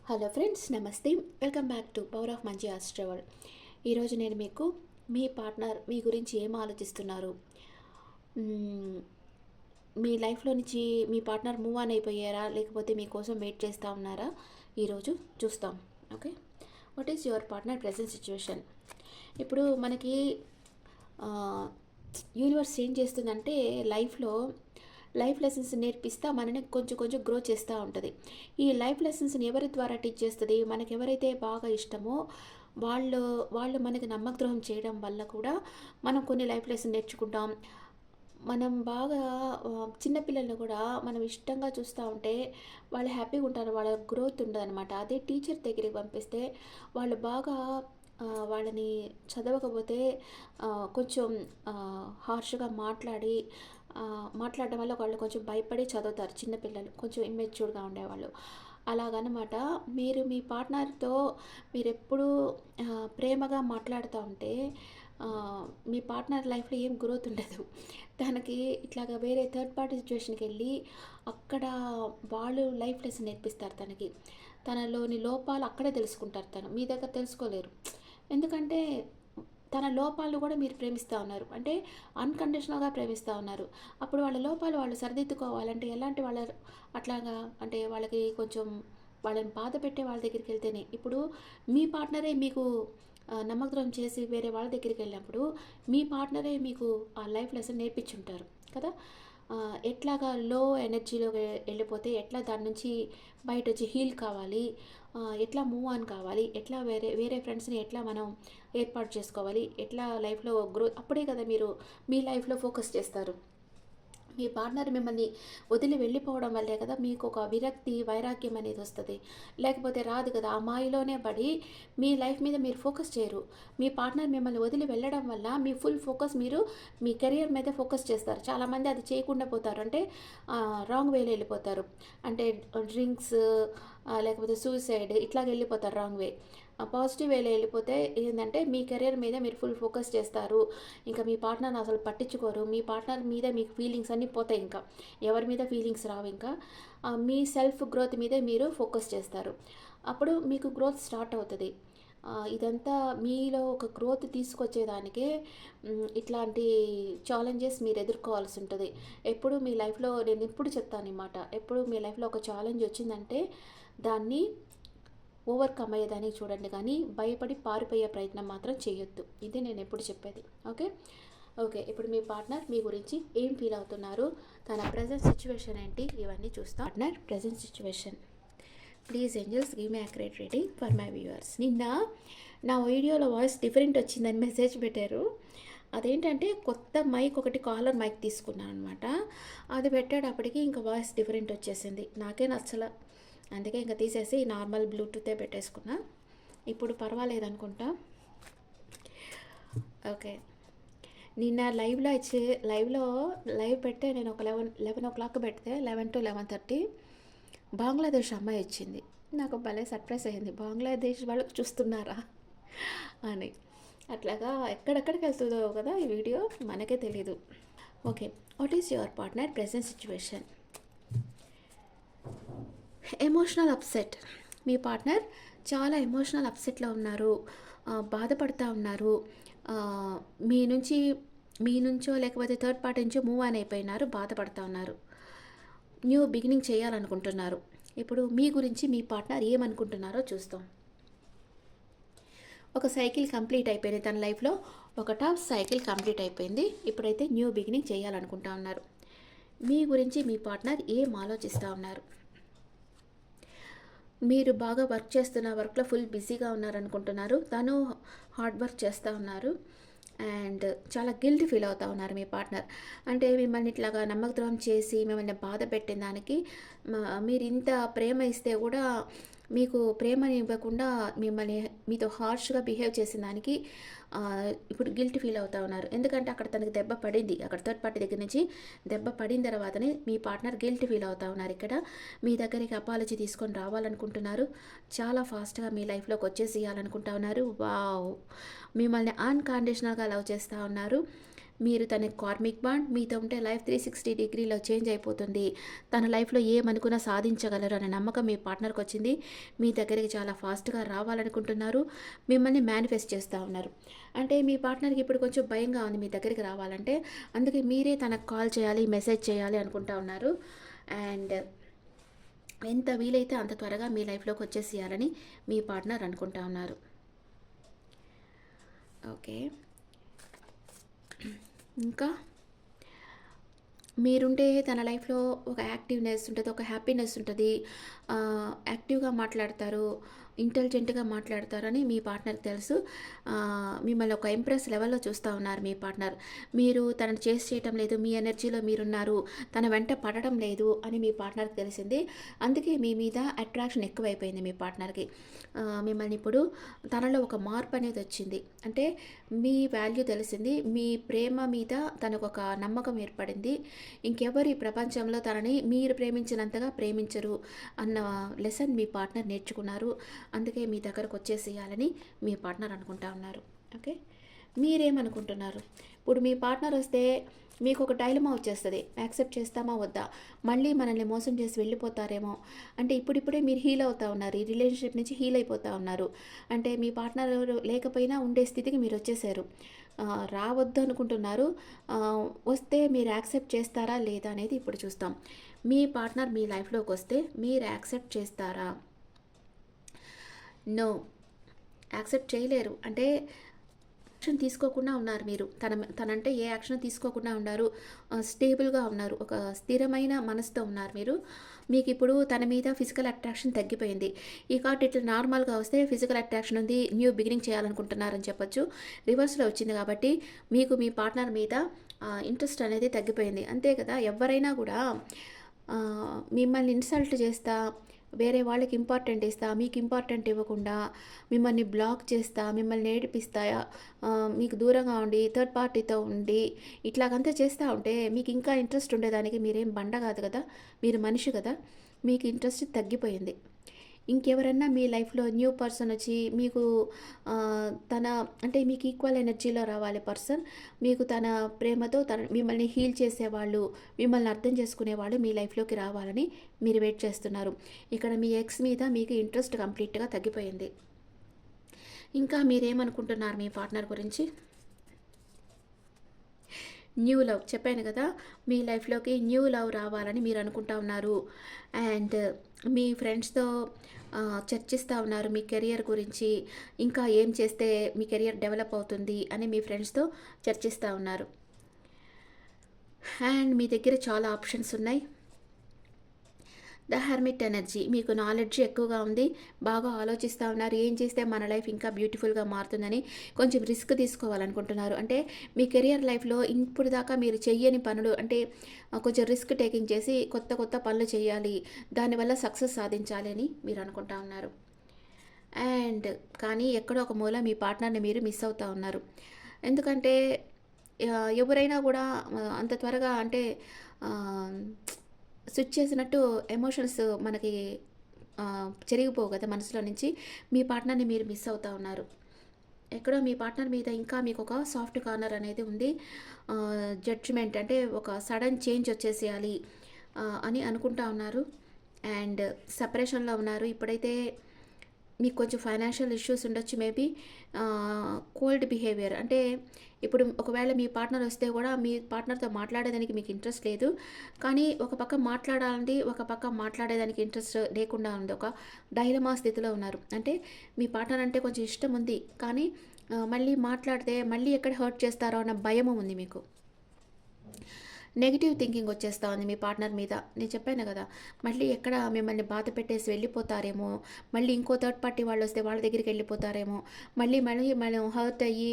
Hello friends, నమస్తే. Welcome back to power of మంచి ఆస్ట్రవల్. ఈరోజు నేను మీకు మీ పార్ట్నర్ మీ గురించి ఏం ఆలోచిస్తున్నారు, మ్మ్, మీ లైఫ్లో నుంచి మీ పార్ట్నర్ మూవ్ ఆన్ అయిపోయారా, లేకపోతే మీకోసం వెయిట్ చేస్తూ ఉన్నారా, ఈరోజు చూస్తాం. Okay, what is your partner present situation? ఇప్పుడు మనకి యూనివర్స్ ఏం చేస్తుందంటే లైఫ్ లెసన్స్ నేర్పిస్తా మనని కొంచెం కొంచెం గ్రో చేస్తూ ఉంటుంది. ఈ లైఫ్ లెసన్స్ని ఎవరి ద్వారా టీచ్ చేస్తుంది? మనకి ఎవరైతే బాగా ఇష్టమో వాళ్ళు వాళ్ళు మనకి నమ్మకద్రోహం చేయడం వల్ల కూడా మనం కొన్ని లైఫ్ లెసన్ నేర్చుకుంటాం. మనం బాగా చిన్నపిల్లల్ని కూడా మనం ఇష్టంగా చూస్తూ ఉంటే వాళ్ళు హ్యాపీగా ఉంటారు, వాళ్ళ గ్రోత్ ఉండదు అనమాట. అదే టీచర్ దగ్గరికి పంపిస్తే వాళ్ళు బాగా వాళ్ళని చదవకపోతే కొంచెం హార్ష్గా మాట్లాడడం వల్ల వాళ్ళు కొంచెం భయపడి చదువుతారు. చిన్నపిల్లలు కొంచెం ఇమ్మెచ్యూర్గా ఉండేవాళ్ళు అలాగనమాట. మీరు మీ పార్ట్నర్తో మీరెప్పుడు ప్రేమగా మాట్లాడుతూ ఉంటే మీ పార్ట్నర్ లైఫ్లో ఏం గ్రోత్ ఉండదు. తనకి ఇట్లాగా వేరే థర్డ్ పార్టీ సిచ్యువేషన్కి వెళ్ళి అక్కడ వాళ్ళు లైఫ్ లెసన్ నేర్పిస్తారు తనకి. తనలోని లోపాలు అక్కడే తెలుసుకుంటారు, తను మీ దగ్గర తెలుసుకోలేరు. ఎందుకంటే తన లోపాలు కూడా మీరు ప్రేమిస్తూ ఉన్నారు, అంటే అన్కండిషనల్గా ప్రేమిస్తూ ఉన్నారు. అప్పుడు వాళ్ళ లోపాలు వాళ్ళు సరిదిద్దుకోవాలంటే ఎలాంటి వాళ్ళ అట్లాగా అంటే వాళ్ళకి కొంచెం వాళ్ళని బాధ పెట్టే వాళ్ళ దగ్గరికి వెళ్తేనే. ఇప్పుడు మీ పార్ట్నరే మీకు నమ్మకద్రోహం చేసి వేరే వాళ్ళ దగ్గరికి వెళ్ళినప్పుడు మీ పార్ట్నరే మీకు ఆ లైఫ్ లెసన్ నేర్పించుంటారు కదా. ఎట్లాగా లో ఎనర్జీలోకి వెళ్ళిపోతే ఎట్లా దాని నుంచి బయట వచ్చి హీల్ కావాలి, ఎట్లా మూవ్ ఆన్ కావాలి, ఎట్లా వేరే వేరే ఫ్రెండ్స్ని ఎట్లా మనం ఏర్పాటు చేసుకోవాలి, ఎట్లా లైఫ్లో గ్రోత్, అప్పుడే కదా మీరు మీ లైఫ్లో ఫోకస్ చేస్తారు. మీ పార్ట్నర్ మిమ్మల్ని వదిలి వెళ్ళిపోవడం వల్లే కదా మీకు ఒక విరక్తి వైరాగ్యం అనేది వస్తుంది, లేకపోతే రాదు కదా. ఆ మాయలోనే పడి మీ లైఫ్ మీద మీరు ఫోకస్ చేయరు. మీ పార్ట్నర్ మిమ్మల్ని వదిలి వెళ్ళడం వల్ల మీ ఫుల్ ఫోకస్ మీరు మీ కెరియర్ మీద ఫోకస్ చేస్తారు. చాలామంది అది చేయకుండా పోతారు, అంటే రాంగ్ వేలో వెళ్ళిపోతారు, అంటే డ్రింక్స్ లేకపోతే సూసైడ్ ఇట్లాగ వెళ్ళిపోతారు రాంగ్ వే. పాజిటివ్ వేలో వెళ్ళిపోతే ఏంటంటే మీ కెరీర్ మీద మీరు ఫుల్ ఫోకస్ చేస్తారు. ఇంకా మీ పార్ట్నర్ని అసలు పట్టించుకోరు. మీ పార్ట్నర్ మీద మీకు ఫీలింగ్స్ అన్నీ పోతాయి, ఇంకా ఎవరి మీద ఫీలింగ్స్ రావు. ఇంకా మీ సెల్ఫ్ గ్రోత్ మీదే మీరు ఫోకస్ చేస్తారు. అప్పుడు మీకు గ్రోత్ స్టార్ట్ అవుతుంది. ఇదంతా మీలో ఒక గ్రోత్ తీసుకొచ్చేదానికే ఇట్లాంటి ఛాలెంజెస్ మీరు ఎదుర్కోవాల్సి ఉంటుంది. ఎప్పుడు మీ లైఫ్లో నేను ఇప్పుడు చెప్తాను అన్నమాట, ఎప్పుడు మీ లైఫ్లో ఒక ఛాలెంజ్ వచ్చిందంటే దాన్ని ఓవర్కమ్ అయ్యేదానికి చూడండి, కానీ భయపడి పారిపోయే ప్రయత్నం మాత్రం చేయొద్దు. ఇది నేను ఎప్పుడు చెప్పేది. ఓకే ఓకే ఇప్పుడు మీ పార్ట్నర్ మీ గురించి ఏం ఫీల్ అవుతున్నారు, తన ప్రజెంట్ సిచ్యువేషన్ ఏంటి, ఇవన్నీ చూస్తాం. Partner present situation. Please angels give me accurate reading for my viewers. నిన్న నా వీడియోలో వాయిస్ డిఫరెంట్ వచ్చిందని మెసేజ్ పెట్టారు. అదేంటంటే కొత్త మైక్ ఒకటి కాలర్ మైక్ తీసుకున్నాను అనమాట. అది పెట్టేటప్పటికి ఇంకా వాయిస్ డిఫరెంట్ వచ్చేసింది, నాకే నచ్చల. అందుకే ఇంకా తీసేసి నార్మల్ బ్లూటూతే పెట్టేసుకున్నా. ఇప్పుడు పర్వాలేదు అనుకుంటా. ఓకే, నిన్న లైవ్ పెట్టే నేను ఒక 11 o'clock పెడితే 11 to 11:30 బంగ్లాదేశ్ అమ్మాయి వచ్చింది. నాకు భలే సర్ప్రైజ్ అయ్యింది, బంగ్లాదేశ్ వాళ్ళు చూస్తున్నారా అని. అట్లాగా ఎక్కడెక్కడికి వెళ్తుందో కదా ఈ వీడియో మనకే తెలీదు. Okay, what is your partner present situation? Emotional upset. Me partner చాలా ఎమోషనల్ అప్సెట్లో ఉన్నారు, బాధపడుతూ ఉన్నారు. మీ నుంచో లేకపోతే థర్డ్ పార్టీ నుంచో మూవ్ ఆన్ అయిపోయినారు, బాధపడుతూ ఉన్నారు, న్యూ బిగినింగ్ చేయాలనుకుంటున్నారు. ఇప్పుడు మీ గురించి మీ పార్ట్నర్ ఏమనుకుంటున్నారో చూస్తాం. ఒక సైకిల్ కంప్లీట్ అయిపోయింది తన లైఫ్లో, ఒక టాప్ సైకిల్ కంప్లీట్ అయిపోయింది. ఇప్పుడైతే న్యూ బిగినింగ్ చేయాలనుకుంటా ఉన్నారు. మీ గురించి మీ పార్ట్నర్ ఏం ఆలోచిస్తూ ఉన్నారు? మీరు బాగా వర్క్ చేస్తున్న వర్క్లో ఫుల్ బిజీగా ఉన్నారనుకుంటున్నారు, తను హార్డ్ వర్క్ చేస్తూ ఉన్నారు అండ్ చాలా గిల్టీ ఫీల్ అవుతూ ఉన్నారు మీ పార్ట్నర్. అంటే మిమ్మల్ని ఇట్లాగా నమ్మకద్రోహం చేసి మిమ్మల్ని బాధ పెట్టిన దానికి మీరు ఇంత ప్రేమ ఇస్తే కూడా మీకు ప్రేమని ఇవ్వకుండా మిమ్మల్ని మీతో హార్ష్గా బిహేవ్ చేసిన దానికి ఇప్పుడు గిల్టీ ఫీల్ అవుతూ ఉన్నారు. ఎందుకంటే అక్కడ తనకి దెబ్బ పడింది, అక్కడ థర్డ్ పార్టీ దగ్గర నుంచి దెబ్బ పడిన తర్వాతనే మీ పార్ట్నర్ గిల్టీ ఫీల్ అవుతూ ఉన్నారు. ఇక్కడ మీ దగ్గరికి అపాలజీ తీసుకొని రావాలనుకుంటున్నారు, చాలా ఫాస్ట్గా మీ లైఫ్లోకి వచ్చేసి ఇవ్వాలనుకుంటా ఉన్నారు. వావ్, మిమ్మల్ని అన్కండిషనల్గా లవ్ చేస్తూ ఉన్నారు. మీరు తన కార్మిక్ బాండ్ మీతో ఉంటే లైఫ్ 360 డిగ్రీలో చేంజ్ అయిపోతుంది. తన లైఫ్‌లో ఏమనుకున్నా సాధించగలరు అనే నమ్మకం మీ పార్ట్నర్‌కి వచ్చింది. మీ దగ్గరికి చాలా ఫాస్ట్‌గా రావాలనుకుంటున్నారు. మిమ్మల్ని మేనిఫెస్ట్ చేస్తా ఉన్నారు. అంటే మీ పార్ట్నర్‌కి ఇప్పుడు కొంచెం భయంగా ఉంది మీ దగ్గరికి రావాలంటే. అందుకే మీరే తనకు కాల్ చేయాలి, మెసేజ్ చేయాలి అనుకుంటా ఉన్నారు. అండ్ ఎంత వీలైతే అంత త్వరగా మీ లైఫ్‌లోకి వచ్చేసేయాలని మీ పార్ట్నర్ అనుకుంటా ఉన్నారు. ఓకే. ఇంకా మీరుంటే తన లైఫ్‌లో ఒక యాక్టివ్‌నెస్ ఉంటది. ఒక హ్యాపీనెస్ ఉంటది. యాక్టివ్‌గా మాట్లాడతారు. ఇంటెలిజెంట్‌గా మాట్లాడతారని మీ పార్ట్నర్‌కి తెలుసు. మిమ్మల్ని ఒక ఇంప్రెస్ లెవెల్‌లో చూస్తా ఉన్నారు మీ పార్ట్నర్. మీరు తనని చేస్ చేయటం లేదు. మీ ఎనర్జీలో మీరున్నారు. తన వెంట పడడం లేదు అని మీ పార్ట్నర్‌కి తెలిసింది. అందుకే మీ మీద అట్రాక్షన్ ఎక్కువైపోయింది మీ పార్ట్నర్‌కి. మిమ్మల్ని ఇప్పుడు తనలో ఒక మార్పు అనేది వచ్చింది. అంటే మీ వాల్యూ తెలిసింది. మీ ప్రేమ మీద తనకొక నమ్మకం ఏర్పడింది. ఇంకెవరు ఈ ప్రపంచంలో తనని మీరు ప్రేమించినంతగా ప్రేమించరు అన్న లెసన్ మీ పార్ట్నర్ నేర్చుకున్నారు. అందుకే మీ దగ్గరకు వచ్చేసేయాలని మీ పార్ట్నర్ అనుకుంటా ఉన్నారు. ఓకే. మీరేమనుకుంటున్నారు? ఇప్పుడు మీ పార్ట్నర్ వస్తే మీకు ఒక డైలమా వచ్చేస్తది. యాక్సెప్ట్ చేస్తామా వద్దా? మళ్ళీ మనల్ని మోసం చేసి వెళ్ళిపోతారేమో. అంటే ఇప్పుడిప్పుడే మీరు హీల్ అవుతా ఉన్నారు. ఈ రిలేషన్‌షిప్ నుంచి హీల్ అయిపోతా ఉన్నారు. అంటే మీ పార్ట్నర్ లేకపోయినా ఉండే స్థితికి మీరొచ్చేసారు. రావద్దు అనుకుంటున్నారు. వస్తే మీరు యాక్సెప్ట్ చేస్తారా లేదా అనేది ఇప్పుడు చూస్తాం. మీ పార్ట్నర్ మీ లైఫ్‌లోకొస్తే మీరు యాక్సెప్ట్ చేస్తారా? నో. యాక్సెప్ట్ చేయలేరు. అంటే యాక్షన్ తీసుకోకుండా ఉన్నారు మీరు. తనంటే ఏ యాక్షన్ తీసుకోకుండా ఉన్నారు. స్టేబుల్‌గా ఉన్నారు. ఒక స్థిరమైన మనసుతో ఉన్నారు మీరు. మీకిప్పుడు తన మీద ఫిజికల్ అట్రాక్షన్ తగ్గిపోయింది. ఈ కార్డ్ ఇట్లా నార్మల్‌గా వస్తే ఫిజికల్ అట్రాక్షన్ ఉంది. న్యూ బిగినింగ్ చేయాలనుకుంటున్నారని చెప్పొచ్చు. రివర్స్‌లో వచ్చింది కాబట్టి మీకు మీ పార్ట్నర్ మీద ఇంట్రెస్ట్ అనేది తగ్గిపోయింది. అంతే కదా! ఎవ్వరైనా కూడా మిమ్మల్ని ఇన్సల్ట్ చేస్తా, వేరే వాళ్ళకి ఇంపార్టెంట్ ఇస్తా, మీకు ఇంపార్టెంట్ ఇవ్వకుండా, మిమ్మల్ని బ్లాక్ చేస్తా, మిమ్మల్ని ఏడిపిస్తా, మీకు దూరంగా ఉండి, థర్డ్ పార్టీతో ఉండి, ఇట్లాగంతా చేస్తూ ఉంటే మీకు ఇంకా ఇంట్రెస్ట్ ఉండేదానికి మీరేం బండ కాదు కదా! మీరు మనిషి కదా! మీకు ఇంట్రెస్ట్ తగ్గిపోయింది. ఇంకెవరన్నా మీ లైఫ్‌లో న్యూ పర్సన్ వచ్చి మీకు తన అంటే మీకు ఈక్వల్ ఎనర్జీలో రావాలి పర్సన్. మీకు తన ప్రేమతో మిమ్మల్ని హీల్ చేసేవాళ్ళు, మిమ్మల్ని అర్థం చేసుకునేవాళ్ళు మీ లైఫ్‌లోకి రావాలని మీరు వెయిట్ చేస్తున్నారు. ఇక్కడ మీ ఎక్స్ మీద మీకు ఇంట్రెస్ట్ కంప్లీట్‌గా తగ్గిపోయింది. ఇంకా మీరేమనుకుంటున్నారు మీ పార్ట్నర్ గురించి? న్యూ లవ్ చెప్పాను కదా! మీ లైఫ్‌లోకి న్యూ లవ్ రావాలని మీరు అనుకుంటా ఉన్నారు. అండ్ మీ ఫ్రెండ్స్‌తో చర్చిస్తా ఉన్నారు మీ కెరియర్ గురించి. ఇంకా ఏం చేస్తే మీ కెరియర్ డెవలప్ అవుతుంది అని మీ ఫ్రెండ్స్‌తో చర్చిస్తా ఉన్నారు. అండ్ మీ దగ్గర చాలా ఆప్షన్స్ ఉన్నాయి. ద హెర్మిట్ ఎనర్జీ మీకు నాలెడ్జ్ ఎక్కువగా ఉంది. బాగా ఆలోచిస్తూ ఉన్నారు. ఏం చేస్తే మన లైఫ్ ఇంకా బ్యూటిఫుల్‌గా మారుతుందని కొంచెం రిస్క్ తీసుకోవాలనుకుంటున్నారు. అంటే మీ కెరియర్ లైఫ్‌లో ఇప్పుడు దాకా మీరు చెయ్యని పనులు అంటే కొంచెం రిస్క్ టేకింగ్ చేసి కొత్త కొత్త పనులు చేయాలి. దానివల్ల సక్సెస్ సాధించాలి అని మీరు అనుకుంటా ఉన్నారు. అండ్ కానీ ఎక్కడో ఒక మూల మీ పార్ట్నర్‌ని మీరు మిస్ అవుతా ఉన్నారు. ఎందుకంటే ఎవరైనా కూడా అంత త్వరగా అంటే ఆహ్, స్విచ్ చేసినట్టు ఎమోషన్స్ మనకి చెరిగిపోవు కదా మనసులో నుంచి. మీ పార్ట్నర్‌ని మీరు మిస్ అవుతా ఉన్నారు. ఎక్కడో మీ పార్ట్నర్ మీద ఇంకా మీకొక సాఫ్ట్ కార్నర్ అనేది ఉంది. జడ్జ్‌మెంట్ అంటే ఒక సడన్ చేంజ్ వచ్చేసేయాలి అని అనుకుంటా ఉన్నారు. అండ్ సెపరేషన్‌లో ఉన్నారు. ఇప్పుడైతే మీకు కొంచెం ఫైనాన్షియల్ ఇష్యూస్ ఉండొచ్చు మేబీ. కోల్డ్ బిహేవియర్ అంటే ఇప్పుడు ఒకవేళ మీ పార్ట్నర్ వస్తే కూడా మీ పార్ట్నర్‌తో మాట్లాడేదానికి మీకు ఇంట్రెస్ట్ లేదు. కానీ ఒక పక్క మాట్లాడాలండి, ఒక పక్క మాట్లాడేదానికి ఇంట్రెస్ట్ లేకుండా ఉంది. ఒక డైలమా స్థితిలో ఉన్నారు. అంటే మీ పార్ట్నర్ అంటే కొంచెం ఇష్టం ఉంది. కానీ మళ్ళీ మాట్లాడితే మళ్ళీ ఎక్కడ హర్ట్ చేస్తారో అన్న భయము ఉంది మీకు. నెగెటివ్ థింకింగ్ వచ్చేస్తా ఉంది మీ పార్ట్నర్ మీద. నేను చెప్పాను కదా! మళ్ళీ ఎక్కడ మిమ్మల్ని బాధ పెట్టేసి వెళ్ళిపోతారేమో, మళ్ళీ ఇంకో థర్డ్ పార్టీ వాళ్ళొస్తే వాళ్ళ దగ్గరికి వెళ్ళిపోతారేమో, మళ్ళీ మళ్ళీ మనం హర్ట్ అయ్యి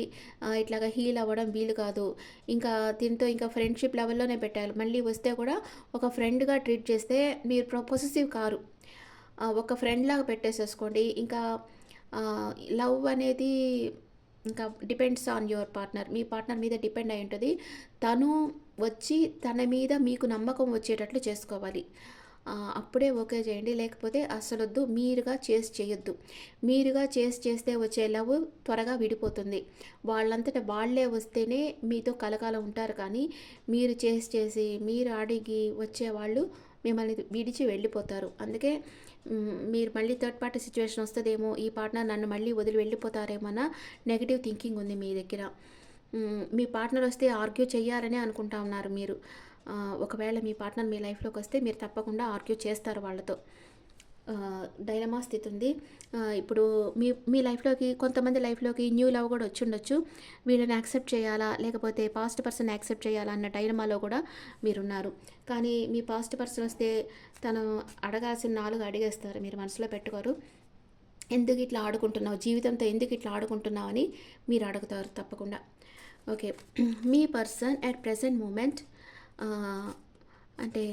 ఇట్లాగా హీల్ అవ్వడం వీలు కాదు. ఇంకా దీంతో ఇంకా ఫ్రెండ్‌షిప్ లెవెల్‌లోనే పెట్టాలి. మళ్ళీ వస్తే కూడా ఒక ఫ్రెండ్‌గా ట్రీట్ చేస్తే మీరు పొసెసివ్ కారు. ఒక ఫ్రెండ్‌లాగా పెట్టేసేసుకోండి. ఇంకా ఆహ్, లవ్ అనేది ఇంకా depends on your partner. Me partner మీద డిపెండ్ అయి ఉంటది. తను వచ్చి తన మీద మీకు నమ్మకం వచ్చేటట్లు చేసుకోవాలి. అప్పుడే ఓకే చేయండి. లేకపోతే అస్సలొద్దు. మీరుగా చేసి చేయొద్దు. మీరుగా చేస్తే వచ్చే లవ్ త్వరగా విడిపోతుంది. వాళ్ళంతట వాళ్ళే వస్తేనే మీతో కలకాలం ఉంటారు కానీ, మీరు చేసి మీరు అడిగి వచ్చేవాళ్ళు మిమ్మల్ని విడిచి వెళ్ళిపోతారు. అందుకే మీరు మళ్ళీ థర్డ్ పార్టీ సిట్యుయేషన్ వస్తదేమో, ఈ పార్ట్నర్ నన్ను మళ్ళీ వదిలి వెళ్ళిపోతారేమో అన్న నెగెటివ్ థింకింగ్ ఉంది మీ దగ్గర. మీ పార్ట్నర్ వస్తే ఆర్గ్యూ చేయాలనే అనుకుంటా ఉన్నారు మీరు. ఒకవేళ మీ పార్ట్నర్ మీ లైఫ్‌లోకి వస్తే మీరు తప్పకుండా ఆర్గ్యూ చేస్తారు వాళ్ళతో. డైలమా స్థితి ఉంది. ఇప్పుడు మీ మీ లైఫ్‌లోకి కొంతమంది లైఫ్‌లోకి న్యూ లవ్ కూడా వచ్చుండొచ్చు. వీళ్ళని యాక్సెప్ట్ చేయాలా? లేకపోతే పాస్ట్ పర్సన్‌ని యాక్సెప్ట్ చేయాలా? అన్న డైలమాలో కూడా మీరున్నారు. కానీ మీ పాస్ట్ పర్సన్ వస్తే తను అడగాల్సిన 4 అడిగేస్తారు. మీరు మనసులో పెట్టుకోరు. ఎందుకు ఇట్లా ఆడుకుంటున్నావు? జీవితంతో ఎందుకు ఇట్లా ఆడుకుంటున్నావు అని మీరు అడుగుతారు తప్పకుండా. ఓకే. మీ పర్సన్ అట్ ప్రెజెంట్ మూమెంట్ అంటే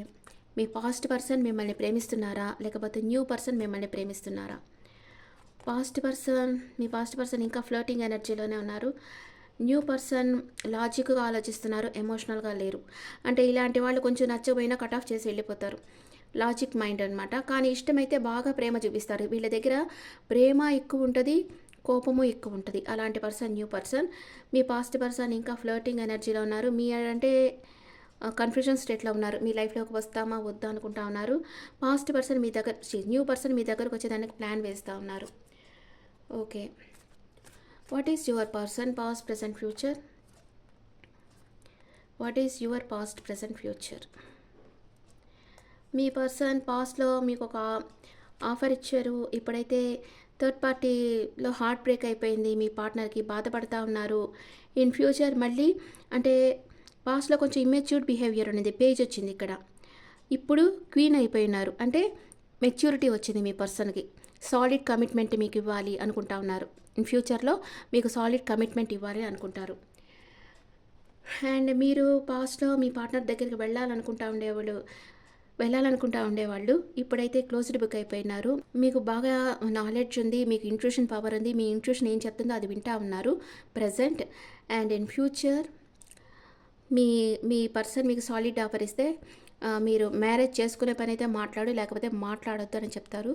మీ పాస్ట్ పర్సన్ మిమ్మల్ని ప్రేమిస్తున్నారా? లేకపోతే న్యూ పర్సన్ మిమ్మల్ని ప్రేమిస్తున్నారా? మీ పాస్ట్ పర్సన్ ఇంకా ఫ్లర్టింగ్ ఎనర్జీలోనే ఉన్నారు. న్యూ పర్సన్ లాజిక్‌గా ఆలోచిస్తున్నారు, ఎమోషనల్‌గా లేరు. అంటే ఇలాంటి వాళ్ళు కొంచెం నచ్చకపోయినా కట్ ఆఫ్ చేసి వెళ్ళిపోతారు. లాజిక్ మైండ్ అనమాట. కానీ ఇష్టమైతే బాగా ప్రేమ చూపిస్తారు. వీళ్ళ దగ్గర ప్రేమ ఎక్కువ ఉంటుంది, కోపము ఎక్కువ ఉంటుంది. అలాంటి పర్సన్ న్యూ పర్సన్. మీ పాస్ట్ పర్సన్ ఇంకా ఫ్లర్టింగ్ ఎనర్జీలో ఉన్నారు. మీ అంటే కన్ఫ్యూజన్ స్టేట్లో ఉన్నారు. మీ లైఫ్‌లోకి వస్తామా వద్దా అనుకుంటా ఉన్నారు. పాస్ట్ పర్సన్ మీ దగ్గర న్యూ పర్సన్ మీ దగ్గరకు వచ్చేదానికి ప్లాన్ వేస్తూ ఉన్నారు. Okay. What is your person past present future? What is your past present future? Me person పాస్ట్‌లో మీకు ఒక ఆఫర్ ఇచ్చారు. ఇప్పుడైతే థర్డ్ పార్టీలో హార్ట్ బ్రేక్ అయిపోయింది. మీ పార్ట్నర్‌కి బాధపడతా ఉన్నారు. ఇన్ ఫ్యూచర్ మళ్ళీ అంటే పాస్ట్‌లో కొంచెం ఇమ్మెచ్యూర్డ్ బిహేవియర్ అనేది పేజ్ వచ్చింది ఇక్కడ. ఇప్పుడు క్వీన్ అయిపోయినారు. అంటే మెచ్యూరిటీ వచ్చింది మీ పర్సన్‌కి. సాలిడ్ కమిట్మెంట్ మీకు ఇవ్వాలి అనుకుంటా ఉన్నారు. ఇన్ ఫ్యూచర్‌లో మీకు సాలిడ్ కమిట్మెంట్ ఇవ్వాలి అనుకుంటారు. అండ్ మీరు పాస్ట్‌లో మీ పార్ట్నర్ దగ్గరికి వెళ్ళాలనుకుంటా ఉండేవాళ్ళు ఇప్పుడైతే క్లోజ్డ్ బుక్ అయిపోయినారు. మీకు బాగా నాలెడ్జ్ ఉంది, మీకు ఇంట్యూషన్ పవర్ ఉంది. మీ ఇంట్యూషన్ ఏం చెప్తుందో అది వింటా ఉన్నారు present. And in future me me person మీకు సాలిడ్ ఆఫర్ ఇస్తే మీరు మ్యారేజ్ చేసుకునే పని అయితే లేకపోతే మాట్లాడొద్దు అని చెప్తారు.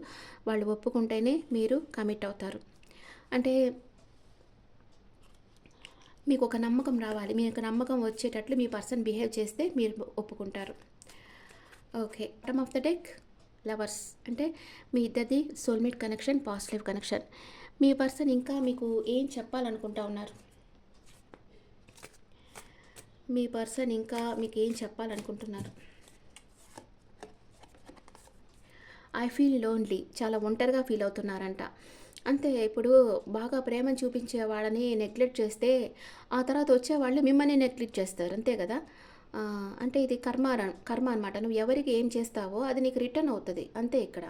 వాళ్ళు ఒప్పుకుంటేనే మీరు కమిట్ అవుతారు. అంటే మీకు ఒక నమ్మకం రావాలి. మీకు నమ్మకం వచ్చేటట్లు మీ పర్సన్ బిహేవ్ చేస్తే మీరు ఒప్పుకుంటారు. Okay. Bottom of the deck lovers. అంటే మీ ఇద్దరిది soulmate connection, past life connection. మీ పర్సన్ ఇంకా మీకు ఏం చెప్పాలనుకుంటా ఉన్నారు? మీ పర్సన్ ఇంకా మీకు ఏం చెప్పాలనుకుంటున్నారు? I feel lonely. చాలా ఒంటరిగా ఫీల్ అవుతున్నారంట. అంతే. ఇప్పుడు బాగా ప్రేమను చూపించే వాళ్ళని నెగ్లెక్ట్ చేస్తే ఆ తర్వాత వచ్చేవాళ్ళు మిమ్మల్ని నెగ్లెక్ట్ చేస్తారు. అంతే కదా! అంటే ఇది కర్మ అనమాట. నువ్వు ఎవరికి ఏం చేస్తావో అది నీకు రిటర్న్ అవుతుంది. అంతే ఇక్కడ.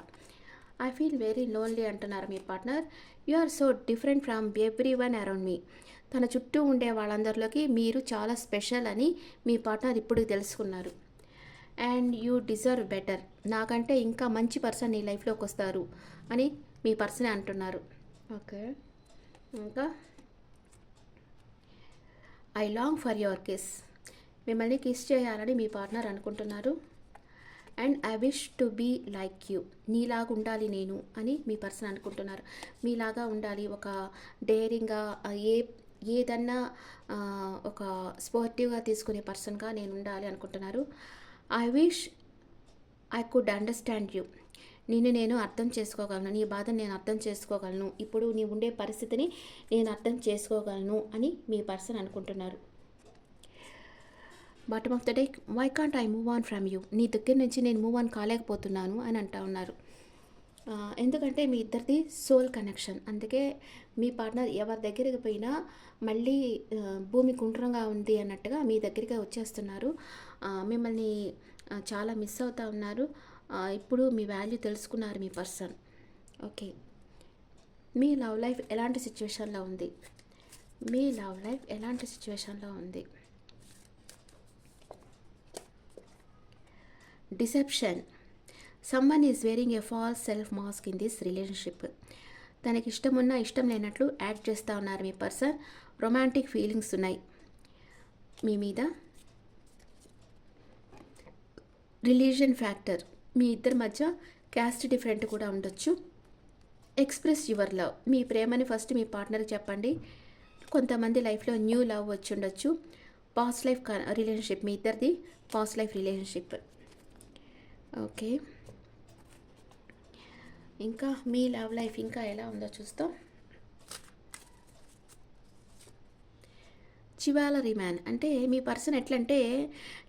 ఐ ఫీల్ వెరీ లోన్లీ అంటున్నారు మీ partner. You are so different from everyone around మీ. తన చుట్టూ ఉండే వాళ్ళందరిలోకి మీరు చాలా స్పెషల్ అని మీ పార్ట్నర్ ఇప్పుడు తెలుసుకున్నారు. And you deserve better. నాకంటే ఇంకా మంచి పర్సన్ నీ లైఫ్లోకి వస్తారు అని మీ పర్సనే అంటున్నారు. ఓకే. ఇంకా I long for your kiss. మిమ్మల్ని కిస్ చేయాలని మీ పార్ట్నర్ అనుకుంటున్నారు. And I wish to be like you. నీలాగా ఉండాలి నేను అని మీ పర్సన్ అనుకుంటున్నారు. మీలాగా ఉండాలి, ఒక డేరింగ్గా ఏదన్నా ఒక స్పోర్టివ్గా తీసుకునే పర్సన్గా నేను ఉండాలి అనుకుంటున్నారు. I wish I could understand you. నేను అర్థం చేసుకోగలను, నీ బాధను నేను అర్థం చేసుకోగలను, ఇప్పుడు నీ ఉండే పరిస్థితిని నేను అర్థం చేసుకోగలను అని మీ పర్సన్ అనుకుంటున్నారు. Bottom of the deck why can't I move on from you. నీ దగ్గర నుంచి నేను మూవ్ ఆన్ కాలేకపోతున్నాను అని అంటా ఉన్నారు. ఎందుకంటే మీ ఇద్దరిది సోల్ కనెక్షన్. అందుకే మీ పార్ట్నర్ ఎవరి దగ్గరికి పోయినా మళ్ళీ భూమి గుండ్రంగా ఉంది అన్నట్టుగా మీ దగ్గరికి వచ్చేస్తున్నారు. మిమ్మల్ని చాలా మిస్ అవుతూ ఉన్నారు. ఇప్పుడు మీ వాల్యూ తెలుసుకున్నారు మీ పర్సన్. ఓకే. మీ లవ్ లైఫ్ ఎలాంటి సిచ్యువేషన్లో ఉంది? మీ లవ్ లైఫ్ ఎలాంటి సిచ్యువేషన్లో ఉంది? Deception. Someone is wearing a false self mask in this relationship. తనకి ఇష్టం ఉన్నా ఇష్టం లేనట్లు యాక్ట్ చేస్తూ ఉన్నారు మీ పర్సన్. రొమాంటిక్ ఫీలింగ్స్ ఉన్నాయి మీ మీద. Religion factor. మీ ఇద్దరి మధ్య క్యాస్ట్ డిఫరెంట్ కూడా ఉండొచ్చు. Express your love. మీ ప్రేమని ఫస్ట్ మీ పార్ట్నర్‌కి చెప్పండి. కొంతమంది లైఫ్‌లో న్యూ లవ్ వచ్చుండొచ్చు. పాస్ట్ లైఫ్ రిలేషన్‌షిప్ మీ ఇద్దరిది పాస్ట్ లైఫ్ రిలేషన్‌షిప్. ఓకే. ఇంకా మీ లవ్ లైఫ్ ఇంకా ఎలా ఉందో చూస్తాం. చివాలరీ మ్యాన్ అంటే మీ పర్సన్ ఎట్లంటే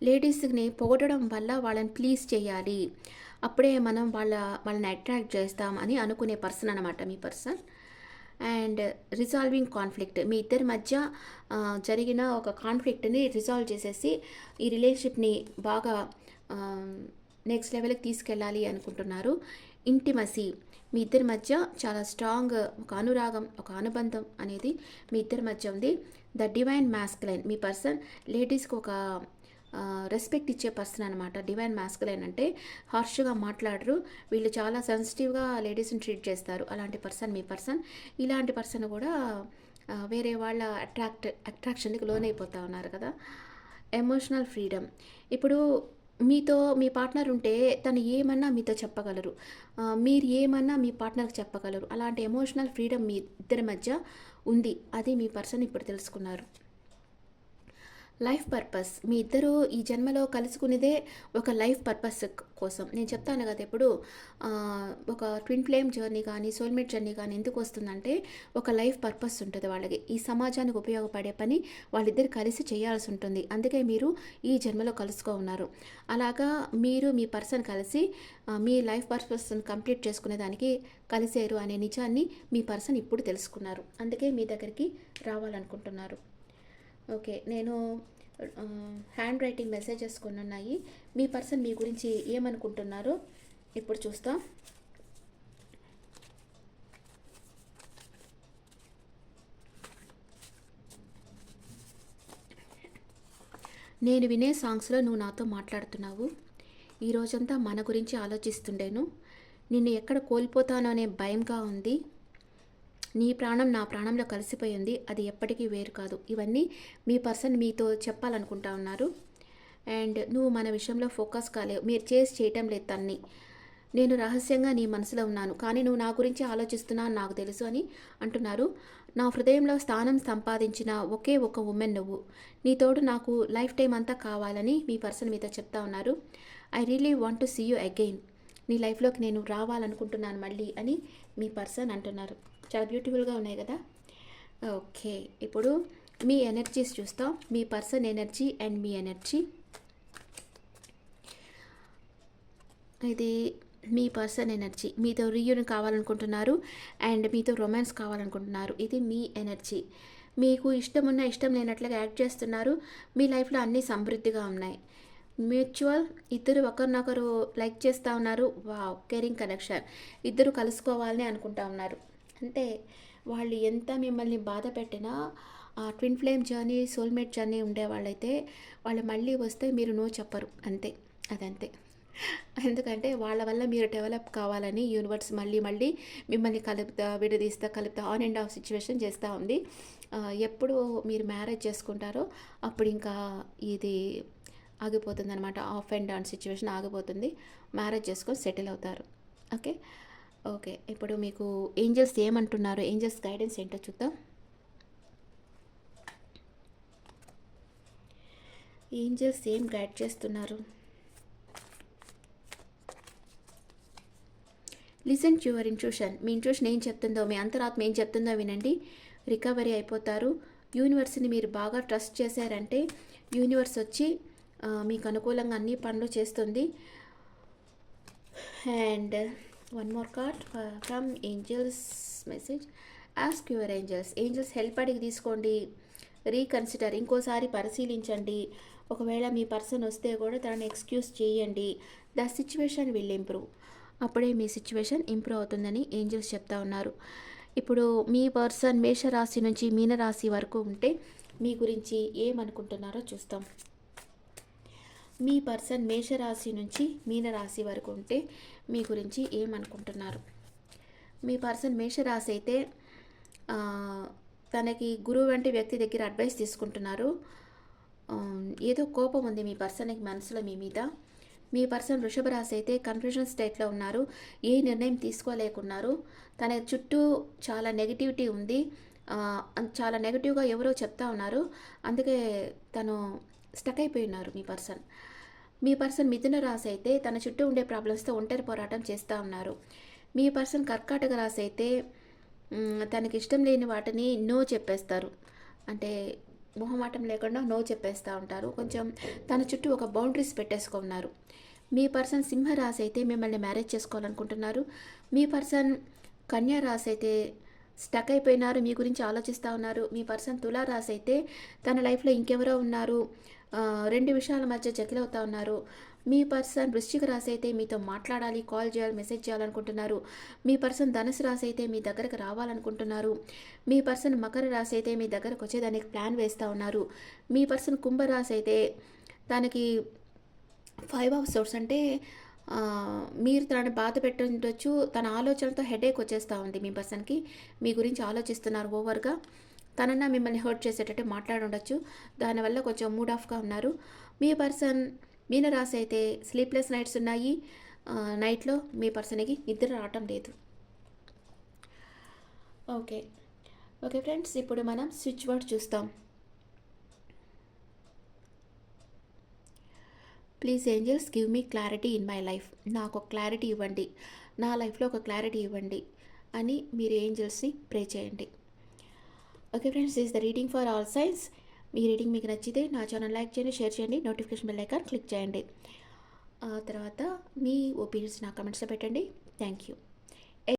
లేడీస్‌ని పొగడడం వల్ల వాళ్ళని ప్లీజ్ చేయాలి. అప్పుడే మనం వాళ్ళని అట్రాక్ట్ చేస్తాం అని అనుకునే పర్సన్ అనమాట మీ పర్సన్. అండ్ రిజాల్వింగ్ కాన్ఫ్లిక్ట్ మీ ఇద్దరి మధ్య జరిగిన ఒక కాన్ఫ్లిక్ట్‌ని రిజాల్వ్ చేసేసి ఈ రిలేషన్‌షిప్‌ని బాగా నెక్స్ట్ లెవెల్‌కి తీసుకెళ్ళాలి అనుకుంటున్నారు. ఇంటిమసీ మీ ఇద్దరి మధ్య చాలా స్ట్రాంగ్ ఒక అనురాగం, ఒక అనుబంధం అనేది మీ ఇద్దరి మధ్య ఉంది. The divine masculine me person లేడీస్కి ఒక రెస్పెక్ట్ ఇచ్చే పర్సన్ అనమాట. డివైన్ మాస్కులైన్ అంటే హార్ష్గా మాట్లాడరు, వీళ్ళు చాలా సెన్సిటివ్గా లేడీస్ని ట్రీట్ చేస్తారు. అలాంటి పర్సన్ మీ పర్సన్. ఇలాంటి పర్సన్ కూడా వేరే వాళ్ళ అట్రాక్షన్కి లోనైపోతూ ఉన్నారు కదా. ఎమోషనల్ ఫ్రీడమ్ ఇప్పుడు మీతో మీ పార్ట్నర్ ఉంటే తను ఏమన్నా మీతో చెప్పగలరు, మీరు ఏమన్నా మీ పార్ట్నర్కి చెప్పగలరు. అలాంటి ఎమోషనల్ ఫ్రీడమ్ మీ ఇద్దరి మధ్య ఉంది. అది మీ పర్సన్ ఇప్పుడు తెలుసుకున్నారు. లైఫ్ పర్పస్ మీ ఇద్దరు ఈ జన్మలో కలుసుకునేదే ఒక లైఫ్ పర్పస్ కోసం. నేను చెప్తాను కదా ఎప్పుడు ఒక ట్విన్ ఫ్లేమ్ జర్నీ కానీ సోల్మేట్ జర్నీ కానీ ఎందుకు వస్తుందంటే ఒక లైఫ్ పర్పస్ ఉంటుంది వాళ్ళకి. ఈ సమాజానికి ఉపయోగపడే పని వాళ్ళిద్దరు కలిసి చేయాల్సి ఉంటుంది. అందుకే మీరు ఈ జన్మలో కలుసుకో ఉన్నారు. అలాగా మీరు మీ పర్సన్ కలిసి మీ లైఫ్ పర్పస్ని కంప్లీట్ చేసుకునే దానికి కలిసేరు అనే నిజాన్ని మీ పర్సన్ ఇప్పుడు తెలుసుకున్నారు. అందుకే మీ దగ్గరికి రావాలనుకుంటున్నారు. ఓకే. నేను హ్యాండ్ రైటింగ్ మెసేజెస్ కొన్ని ఉన్నాయి. మీ పర్సన్ మీ గురించి ఏమనుకుంటున్నారో ఇప్పుడు చూస్తాం. నేను వినే సాంగ్స్లో నువ్వు నాతో మాట్లాడుతున్నావు. ఈ రోజంతా మన గురించి ఆలోచిస్తుండేను. నిన్ను ఎక్కడ కోల్పోతానో అనే భయంగా ఉంది. నీ ప్రాణం నా ప్రాణంలో కలిసిపోయింది, అది ఎప్పటికీ వేరు కాదు. ఇవన్నీ మీ పర్సన్ మీతో చెప్పాలనుకుంటా ఉన్నారు. అండ్ నువ్వు మన విషయంలో ఫోకస్ కాలేవు, మీరు చేయటం లేదు తన్ని. నేను రహస్యంగా నీ మనసులో ఉన్నాను, కానీ నువ్వు నా గురించి ఆలోచిస్తున్నా అని నాకు తెలుసు అని అంటున్నారు. నా హృదయంలో స్థానం సంపాదించిన ఒకే ఒక ఉమెన్ నువ్వు. నీ తోడు నాకు లైఫ్ టైం అంతా కావాలని మీ పర్సన్ మీతో చెప్తా ఉన్నారు. I really want to see you again. నీ లైఫ్లోకి నేను రావాలనుకుంటున్నాను మళ్ళీ అని మీ పర్సన్ అంటున్నారు. చాలా బ్యూటిఫుల్గా ఉన్నాయి కదా. ఓకే, ఇప్పుడు మీ ఎనర్జీస్ చూస్తాం. మీ పర్సన్ ఎనర్జీ అండ్ మీ ఎనర్జీ. ఇది మీ పర్సన్ ఎనర్జీ. మీతో రీయూనియన్ కావాలనుకుంటున్నారు అండ్ మీతో రొమాన్స్ కావాలనుకుంటున్నారు. ఇది మీ ఎనర్జీ. మీకు ఇష్టం ఉన్న ఇష్టం లేనట్లుగా యాక్ట్ చేస్తున్నారు. మీ లైఫ్లో అన్నీ సమృద్ధిగా ఉన్నాయి. మ్యూచువల్ ఇద్దరు ఒకరినొకరు లైక్ చేస్తూ ఉన్నారు. Wow, caring connection. ఇద్దరు కలుసుకోవాలని అనుకుంటా ఉన్నారు. అంటే వాళ్ళు ఎంత మిమ్మల్ని బాధ పెట్టినా twin flame journey soulmate journey ఉండేవాళ్ళైతే వాళ్ళు మళ్ళీ వస్తే మీరు నో చెప్పరు. అంతే, అదంతే. ఎందుకంటే వాళ్ళ వల్ల మీరు డెవలప్ కావాలని యూనివర్స్ మళ్ళీ మళ్ళీ మిమ్మల్ని కలుపుతా ఆన్ అండ్ ఆఫ్ సిచ్యువేషన్ చేస్తూ ఉంది. ఎప్పుడు మీరు మ్యారేజ్ చేసుకుంటారో అప్పుడు ఇంకా ఇది ఆగిపోతుంది అనమాట. ఆఫ్ అండ్ ఆన్ సిచ్యువేషన్ ఆగిపోతుంది. మ్యారేజ్ చేసుకొని సెటిల్ అవుతారు. ఓకే. ఓకే, ఇప్పుడు మీకు ఏంజల్స్ ఏమంటున్నారు, ఏంజల్స్ గైడెన్స్ ఏంటో చూద్దాం. ఏంజల్స్ ఏం గైడ్ చేస్తున్నారు. Listen to your intuition. Me intuition ఏం చెప్తుందో, మీ అంతరాత్మ ఏం చెప్తుందో వినండి. రికవరీ అయిపోతారు. యూనివర్స్ని మీరు బాగా ట్రస్ట్ చేశారంటే యూనివర్స్ వచ్చి మీకు అనుకూలంగా అన్ని పనులు చేస్తుంది. And one more card from angels message. Ask your angels. Angels help అడిగి తీసుకోండి. రీకన్సిడర్, ఇంకోసారి పరిశీలించండి. ఒకవేళ మీ పర్సన్ వస్తే కూడా తనని ఎక్స్క్యూజ్ చేయండి. The situation will improve. అప్పుడే మీ సిచ్యువేషన్ ఇంప్రూవ్ అవుతుందని ఏంజల్స్ చెప్తా ఉన్నారు. ఇప్పుడు మీ పర్సన్ మేషరాశి నుంచి మీనరాశి వరకు ఉంటే మీ గురించి ఏమనుకుంటున్నారో చూస్తాం. మీ పర్సన్ మేషరాశి నుంచి మీనరాశి వరకు ఉంటే మీ గురించి ఏమనుకుంటున్నారు. మీ పర్సన్ మేషరాశి అయితే తనకి గురువు వంటి వ్యక్తి దగ్గర అడ్వైస్ తీసుకుంటున్నారు. ఏదో కోపం ఉంది మీ పర్సన్కి మనసులో మీ మీద. మీ పర్సన్ వృషభ రాశి అయితే కన్ఫ్యూజన్ స్టేట్లో ఉన్నారు. ఏ నిర్ణయం తీసుకోలేకున్నారు. తన చుట్టూ చాలా నెగటివిటీ ఉంది. చాలా నెగటివ్‌గా ఎవరో చెప్తా ఉన్నారు. అందుకే తను స్టక్ అయిపోయి ఉన్నారు మీ పర్సన్. మీ పర్సన్ మిథున రాశి అయితే తన చుట్టూ ఉండే ప్రాబ్లమ్స్‌తో ఒంటరి పోరాటం చేస్తా ఉన్నారు. మీ పర్సన్ కర్కాటక రాశి అయితే తనకిష్టం లేని వాటిని నో చెప్పేస్తారు. అంటే మొహమాటం లేకుండా నో చెప్పేస్తూ ఉంటారు. కొంచెం తన చుట్టూ ఒక బౌండరీస్ పెట్టేసుకున్నారు. మీ పర్సన్ సింహ రాశి అయితే మిమ్మల్ని మ్యారేజ్ చేసుకోవాలనుకుంటున్నారు. మీ పర్సన్ కన్యా రాశి అయితే స్టక్ అయిపోయినారు. మీ గురించి ఆలోచిస్తూ ఉన్నారు. మీ పర్సన్ తులా రాశి అయితే తన లైఫ్‌లో ఇంకెవరో ఉన్నారు. 2 విషయాల మధ్య జటిలవుతా ఉన్నారు. మీ పర్సన్ వృశ్చిక రాశి అయితే మీతో మాట్లాడాలి, కాల్ చేయాలి, మెసేజ్ చేయాలనుకుంటున్నారు. మీ పర్సన్ ధనుసు రాశి అయితే మీ దగ్గరకు రావాలనుకుంటున్నారు. మీ పర్సన్ మకర రాశి అయితే మీ దగ్గరకు వచ్చేదానికి ప్లాన్ వేస్తూ ఉన్నారు. మీ పర్సన్ కుంభరాశి అయితే తనకి 5 ఆఫ్ సోర్స్ అంటే మీరు తనని బాధ పెట్టుండొచ్చు. తన ఆలోచనలతో హెడేక్ వచ్చేస్తూ ఉంది మీ పర్సన్‌కి. మీ గురించి ఆలోచిస్తున్నారు ఓవర్‌గా. తనన్నా మిమ్మల్ని హర్ట్ చేసేటట్టు మాట్లాడుండొచ్చు. దానివల్ల కొంచెం మూడ్ ఆఫ్‌గా ఉన్నారు. మీ పర్సన్ మీనరాశి అయితే స్లీప్‌లెస్ నైట్స్ ఉన్నాయి. నైట్‌లో మీ పర్సన్‌కి నిద్ర రావటం లేదు. ఓకే. ఓకే ఫ్రెండ్స్, ఇప్పుడు మనం స్విచ్ వర్డ్ చూస్తాం. Please angels give me clarity in my life. నాకు ఒక క్లారిటీ ఇవ్వండి, నా లైఫ్లో ఒక క్లారిటీ ఇవ్వండి అని మీరు ఏంజెల్స్ని ప్రే చేయండి. Okay friends, this is the reading for all science. Me reading మీకు నచ్చితే నా ఛానల్ లైక్ చేయండి, షేర్ చేయండి, నోటిఫికేషన్ బెల్ ఐకాన్ క్లిక్ చేయండి. తర్వాత మీ ఒపీనియన్స్ నా కమెంట్స్లో పెట్టండి. Thank you.